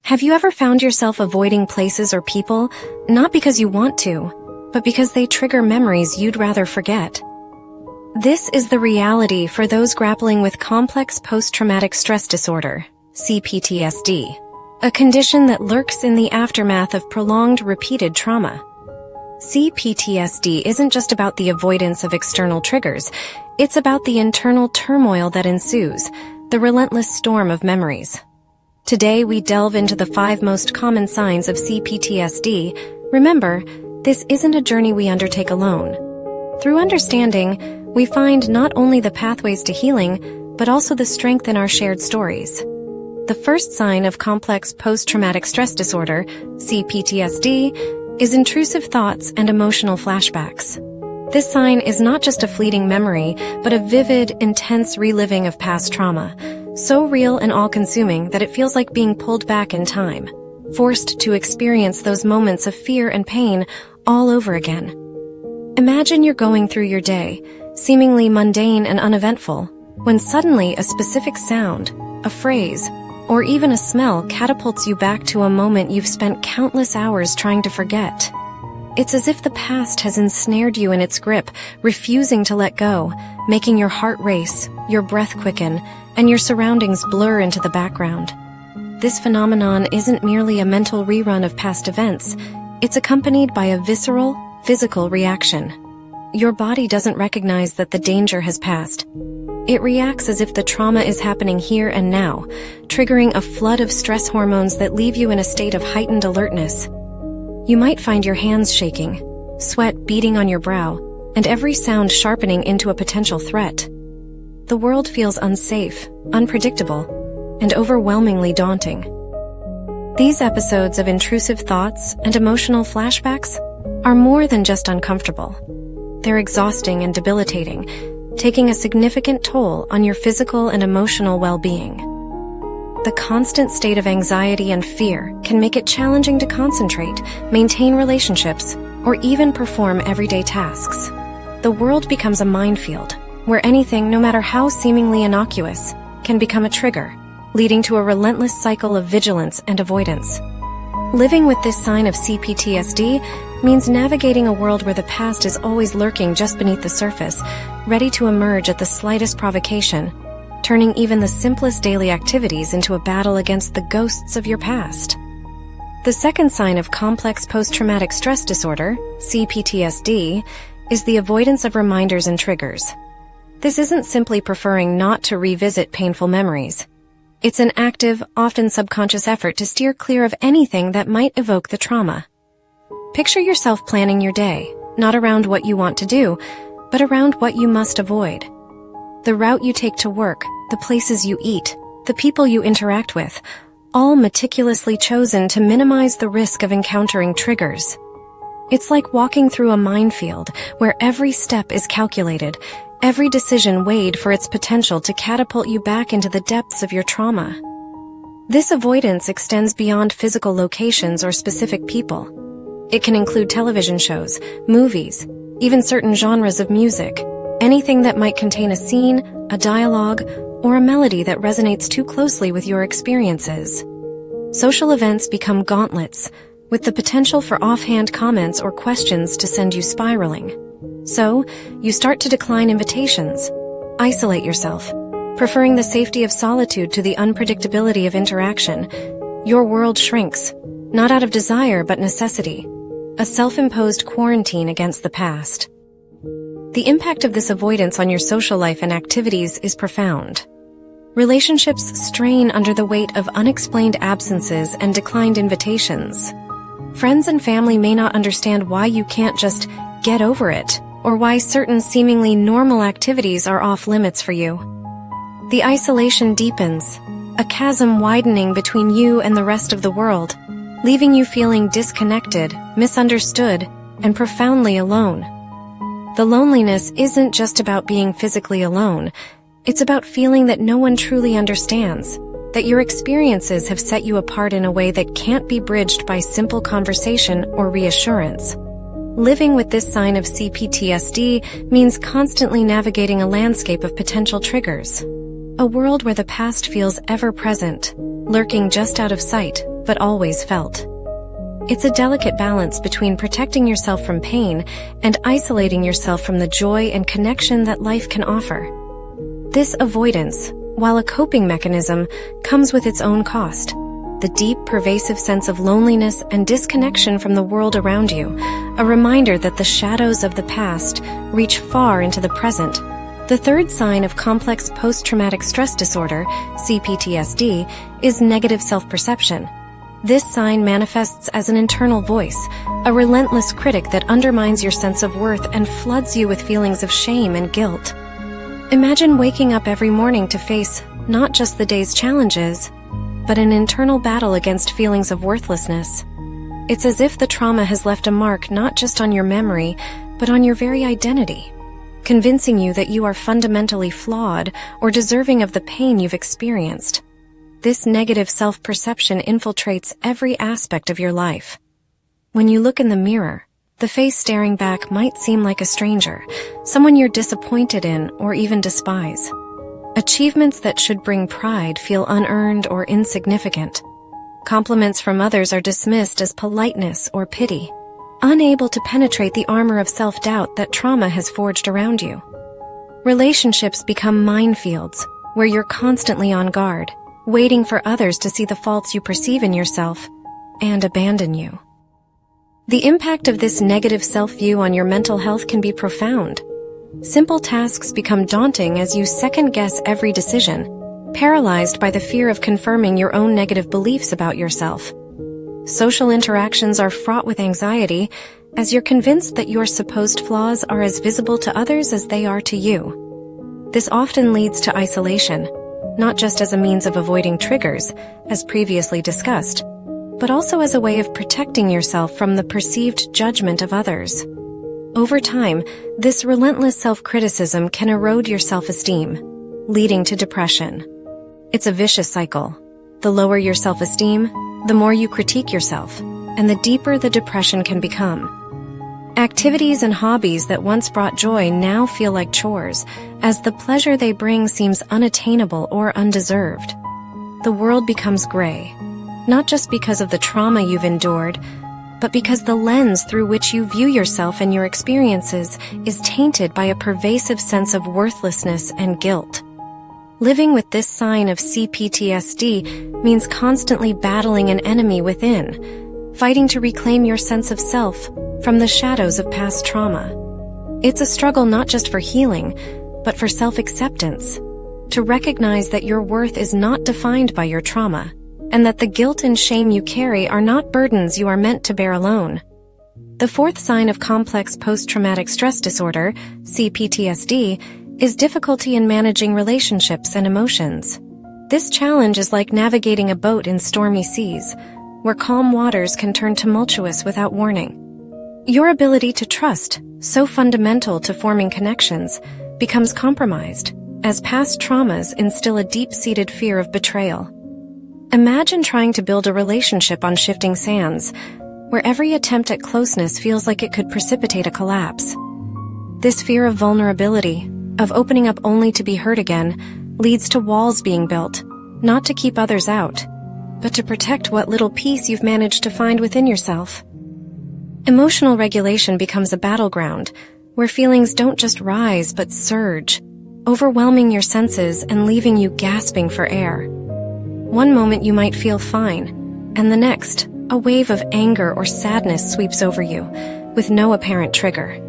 Have you ever found yourself avoiding places or people, not because you want to, but because they trigger memories you'd rather forget? This is the reality for those grappling with complex post-traumatic stress disorder, C-PTSD, a condition that lurks in the aftermath of prolonged repeated trauma. C-PTSD isn't just about the avoidance of external triggers, it's about the internal turmoil that ensues, the relentless storm of memories. Today we delve into the 5 most common signs of C-PTSD. Remember, this isn't a journey we undertake alone. Through understanding, we find not only the pathways to healing, but also the strength in our shared stories. The first sign of complex post-traumatic stress disorder, C-PTSD, is intrusive thoughts and emotional flashbacks. This sign is not just a fleeting memory, but a vivid, intense reliving of past trauma, so real and all-consuming that it feels like being pulled back in time, forced to experience those moments of fear and pain all over again. Imagine you're going through your day, seemingly mundane and uneventful, when suddenly a specific sound, a phrase, or even a smell catapults you back to a moment you've spent countless hours trying to forget. It's as if the past has ensnared you in its grip, refusing to let go, making your heart race, your breath quicken, and your surroundings blur into the background. This phenomenon isn't merely a mental rerun of past events, it's accompanied by a visceral, physical reaction. Your body doesn't recognize that the danger has passed. It reacts as if the trauma is happening here and now, triggering a flood of stress hormones that leave you in a state of heightened alertness. You might find your hands shaking, sweat beading on your brow, and every sound sharpening into a potential threat. The world feels unsafe, unpredictable, and overwhelmingly daunting. These episodes of intrusive thoughts and emotional flashbacks are more than just uncomfortable. They're exhausting and debilitating, taking a significant toll on your physical and emotional well-being. The constant state of anxiety and fear can make it challenging to concentrate, maintain relationships, or even perform everyday tasks. The world becomes a minefield, where anything, no matter how seemingly innocuous, can become a trigger, leading to a relentless cycle of vigilance and avoidance. Living with this sign of C-PTSD means navigating a world where the past is always lurking just beneath the surface, ready to emerge at the slightest provocation, turning even the simplest daily activities into a battle against the ghosts of your past. The second sign of complex post-traumatic stress disorder, C-PTSD, is the avoidance of reminders and triggers. This isn't simply preferring not to revisit painful memories. It's an active, often subconscious effort to steer clear of anything that might evoke the trauma. Picture yourself planning your day, not around what you want to do, but around what you must avoid. The route you take to work, the places you eat, the people you interact with, all meticulously chosen to minimize the risk of encountering triggers. It's like walking through a minefield where every step is calculated, every decision weighed for its potential to catapult you back into the depths of your trauma. This avoidance extends beyond physical locations or specific people. It can include television shows, movies, even certain genres of music, anything that might contain a scene, a dialogue, or a melody that resonates too closely with your experiences. Social events become gauntlets, with the potential for offhand comments or questions to send you spiraling. So, you start to decline invitations, isolate yourself, preferring the safety of solitude to the unpredictability of interaction. Your world shrinks, not out of desire but necessity, a self-imposed quarantine against the past. The impact of this avoidance on your social life and activities is profound. Relationships strain under the weight of unexplained absences and declined invitations. Friends and family may not understand why you can't just get over it, or why certain seemingly normal activities are off limits for you. The isolation deepens, a chasm widening between you and the rest of the world, leaving you feeling disconnected, misunderstood, and profoundly alone. The loneliness isn't just about being physically alone, it's about feeling that no one truly understands, that your experiences have set you apart in a way that can't be bridged by simple conversation or reassurance. Living with this sign of C-PTSD means constantly navigating a landscape of potential triggers. A world where the past feels ever present, lurking just out of sight, but always felt. It's a delicate balance between protecting yourself from pain and isolating yourself from the joy and connection that life can offer. This avoidance, while a coping mechanism, comes with its own cost. The deep, pervasive sense of loneliness and disconnection from the world around you, a reminder that the shadows of the past reach far into the present. The third sign of complex post-traumatic stress disorder, C-PTSD, is negative self-perception. This sign manifests as an internal voice, a relentless critic that undermines your sense of worth and floods you with feelings of shame and guilt. Imagine waking up every morning to face not just the day's challenges, but an internal battle against feelings of worthlessness. It's as if the trauma has left a mark not just on your memory, but on your very identity, convincing you that you are fundamentally flawed or deserving of the pain you've experienced. This negative self-perception infiltrates every aspect of your life. When you look in the mirror, the face staring back might seem like a stranger, someone you're disappointed in or even despise. Achievements that should bring pride feel unearned or insignificant. Compliments from others are dismissed as politeness or pity, unable to penetrate the armor of self-doubt that trauma has forged around you. Relationships become minefields, where you're constantly on guard, waiting for others to see the faults you perceive in yourself and abandon you. The impact of this negative self-view on your mental health can be profound. Simple tasks become daunting as you second-guess every decision, paralyzed by the fear of confirming your own negative beliefs about yourself. Social interactions are fraught with anxiety as you're convinced that your supposed flaws are as visible to others as they are to you. This often leads to isolation, not just as a means of avoiding triggers, as previously discussed, but also as a way of protecting yourself from the perceived judgment of others. Over time, this relentless self-criticism can erode your self-esteem, leading to depression. It's a vicious cycle. The lower your self-esteem, the more you critique yourself, and the deeper the depression can become. Activities and hobbies that once brought joy now feel like chores, as the pleasure they bring seems unattainable or undeserved. The world becomes gray, not just because of the trauma you've endured, but because the lens through which you view yourself and your experiences is tainted by a pervasive sense of worthlessness and guilt. Living with this sign of C-PTSD means constantly battling an enemy within, fighting to reclaim your sense of self from the shadows of past trauma. It's a struggle not just for healing, but for self-acceptance, to recognize that your worth is not defined by your trauma, and that the guilt and shame you carry are not burdens you are meant to bear alone. The fourth sign of complex post-traumatic stress disorder, C-PTSD, is difficulty in managing relationships and emotions. This challenge is like navigating a boat in stormy seas, where calm waters can turn tumultuous without warning. Your ability to trust, so fundamental to forming connections, becomes compromised, as past traumas instill a deep-seated fear of betrayal. Imagine trying to build a relationship on shifting sands, where every attempt at closeness feels like it could precipitate a collapse. This fear of vulnerability, of opening up only to be hurt again, leads to walls being built, not to keep others out, but to protect what little peace you've managed to find within yourself. Emotional regulation becomes a battleground, where feelings don't just rise but surge, overwhelming your senses and leaving you gasping for air. One moment you might feel fine, and the next, a wave of anger or sadness sweeps over you, with no apparent trigger.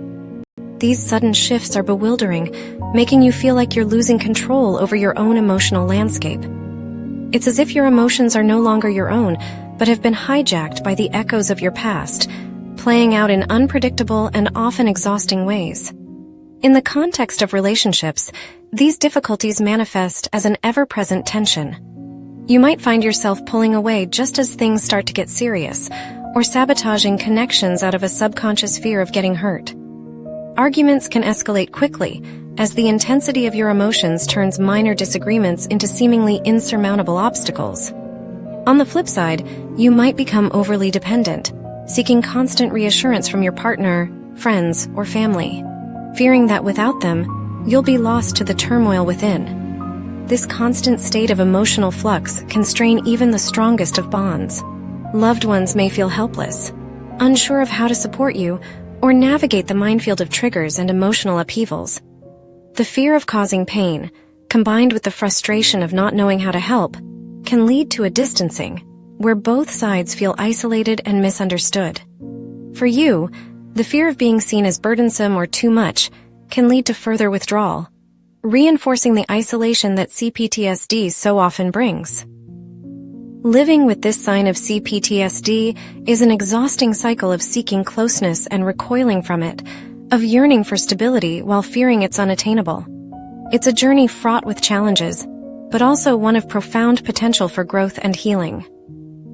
These sudden shifts are bewildering, making you feel like you're losing control over your own emotional landscape. It's as if your emotions are no longer your own, but have been hijacked by the echoes of your past, playing out in unpredictable and often exhausting ways. In the context of relationships, these difficulties manifest as an ever-present tension. You might find yourself pulling away just as things start to get serious, or sabotaging connections out of a subconscious fear of getting hurt. Arguments can escalate quickly, as the intensity of your emotions turns minor disagreements into seemingly insurmountable obstacles. On the flip side, you might become overly dependent, seeking constant reassurance from your partner, friends, or family, fearing that without them, you'll be lost to the turmoil within. This constant state of emotional flux can strain even the strongest of bonds. Loved ones may feel helpless, unsure of how to support you or navigate the minefield of triggers and emotional upheavals. The fear of causing pain, combined with the frustration of not knowing how to help, can lead to a distancing, where both sides feel isolated and misunderstood. For you, the fear of being seen as burdensome or too much can lead to further withdrawal, reinforcing the isolation that C-PTSD so often brings. Living with this sign of C-PTSD is an exhausting cycle of seeking closeness and recoiling from it, of yearning for stability while fearing it's unattainable. It's a journey fraught with challenges, but also one of profound potential for growth and healing.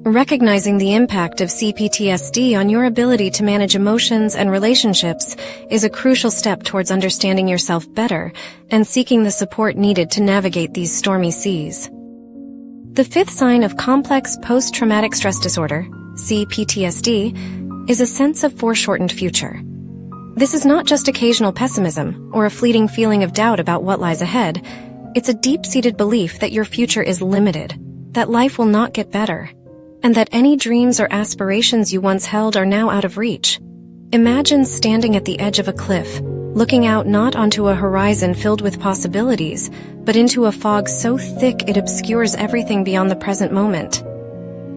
Recognizing the impact of C-PTSD on your ability to manage emotions and relationships is a crucial step towards understanding yourself better and seeking the support needed to navigate these stormy seas. The fifth sign of complex post-traumatic stress disorder, C-PTSD, is a sense of foreshortened future. This is not just occasional pessimism or a fleeting feeling of doubt about what lies ahead. It's a deep-seated belief that your future is limited, that life will not get better, and that any dreams or aspirations you once held are now out of reach. Imagine standing at the edge of a cliff, looking out not onto a horizon filled with possibilities, but into a fog so thick it obscures everything beyond the present moment.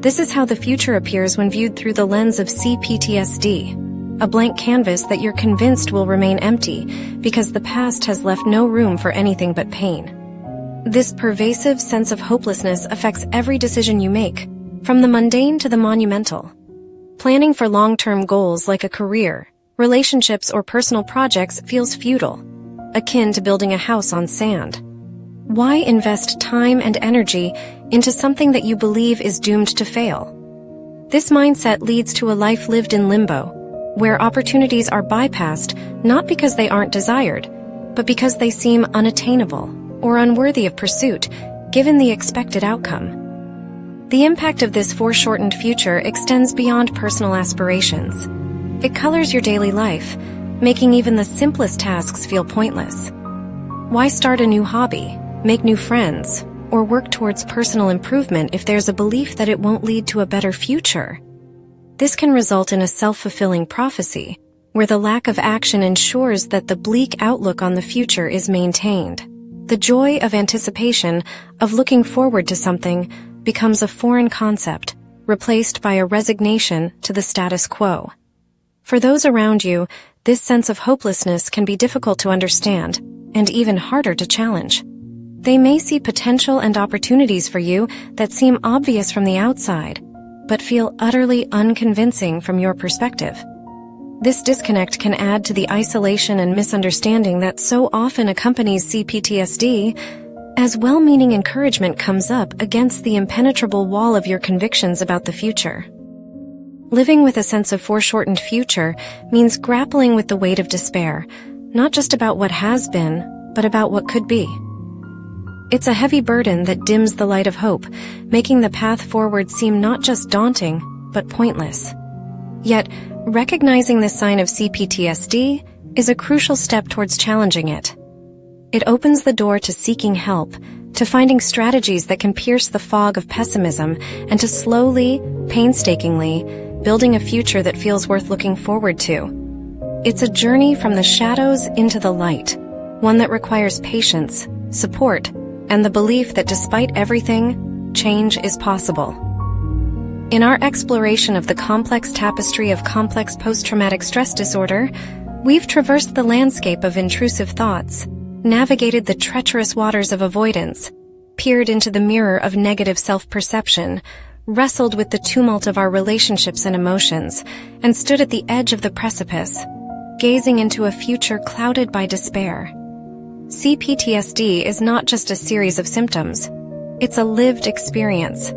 This is how the future appears when viewed through the lens of C-PTSD, a blank canvas that you're convinced will remain empty because the past has left no room for anything but pain. This pervasive sense of hopelessness affects every decision you make, from the mundane to the monumental. Planning for long-term goals like a career, relationships, or personal projects feels futile, akin to building a house on sand. Why invest time and energy into something that you believe is doomed to fail? This mindset leads to a life lived in limbo, where opportunities are bypassed not because they aren't desired, but because they seem unattainable or unworthy of pursuit, given the expected outcome. The impact of this foreshortened future extends beyond personal aspirations. It colors your daily life, making even the simplest tasks feel pointless. Why start a new hobby, make new friends, or work towards personal improvement if there's a belief that it won't lead to a better future? This can result in a self-fulfilling prophecy, where the lack of action ensures that the bleak outlook on the future is maintained. The joy of anticipation, of looking forward to something, becomes a foreign concept, replaced by a resignation to the status quo. For those around you, this sense of hopelessness can be difficult to understand, and even harder to challenge. They may see potential and opportunities for you that seem obvious from the outside, but feel utterly unconvincing from your perspective. This disconnect can add to the isolation and misunderstanding that so often accompanies C-PTSD, as well-meaning encouragement comes up against the impenetrable wall of your convictions about the future. Living with a sense of foreshortened future means grappling with the weight of despair, not just about what has been, but about what could be. It's a heavy burden that dims the light of hope, making the path forward seem not just daunting, but pointless. Yet, recognizing this sign of C-PTSD is a crucial step towards challenging it. It opens the door to seeking help, to finding strategies that can pierce the fog of pessimism, and to slowly, painstakingly, building a future that feels worth looking forward to. It's a journey from the shadows into the light, one that requires patience, support, and the belief that despite everything, change is possible. In our exploration of the complex tapestry of complex post-traumatic stress disorder, we've traversed the landscape of intrusive thoughts, navigated the treacherous waters of avoidance, peered into the mirror of negative self-perception, wrestled with the tumult of our relationships and emotions, and stood at the edge of the precipice, gazing into a future clouded by despair. C-PTSD is not just a series of symptoms. It's a lived experience,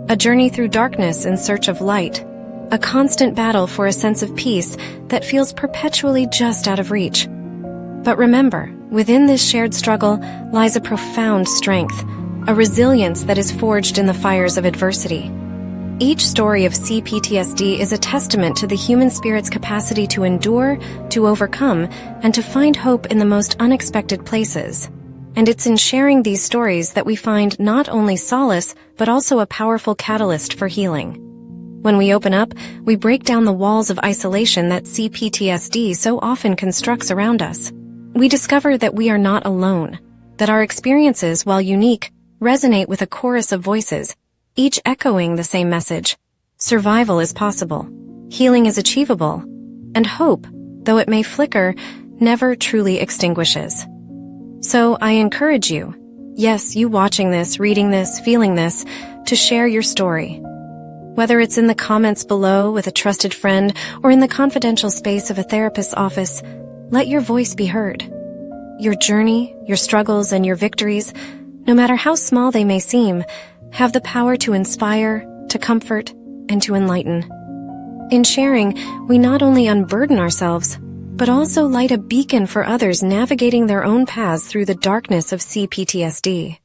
a journey through darkness in search of light, a constant battle for a sense of peace that feels perpetually just out of reach. But remember, within this shared struggle lies a profound strength, a resilience that is forged in the fires of adversity. Each story of C-PTSD is a testament to the human spirit's capacity to endure, to overcome, and to find hope in the most unexpected places. And it's in sharing these stories that we find not only solace, but also a powerful catalyst for healing. When we open up, we break down the walls of isolation that C-PTSD so often constructs around us. We discover that we are not alone, that our experiences, while unique, resonate with a chorus of voices, each echoing the same message. Survival is possible, healing is achievable, and hope, though it may flicker, never truly extinguishes. So I encourage you, yes, you watching this, reading this, feeling this, to share your story. Whether it's in the comments below with a trusted friend or in the confidential space of a therapist's office, let your voice be heard. Your journey, your struggles, and your victories, no matter how small they may seem, have the power to inspire, to comfort, and to enlighten. In sharing, we not only unburden ourselves, but also light a beacon for others navigating their own paths through the darkness of C-PTSD.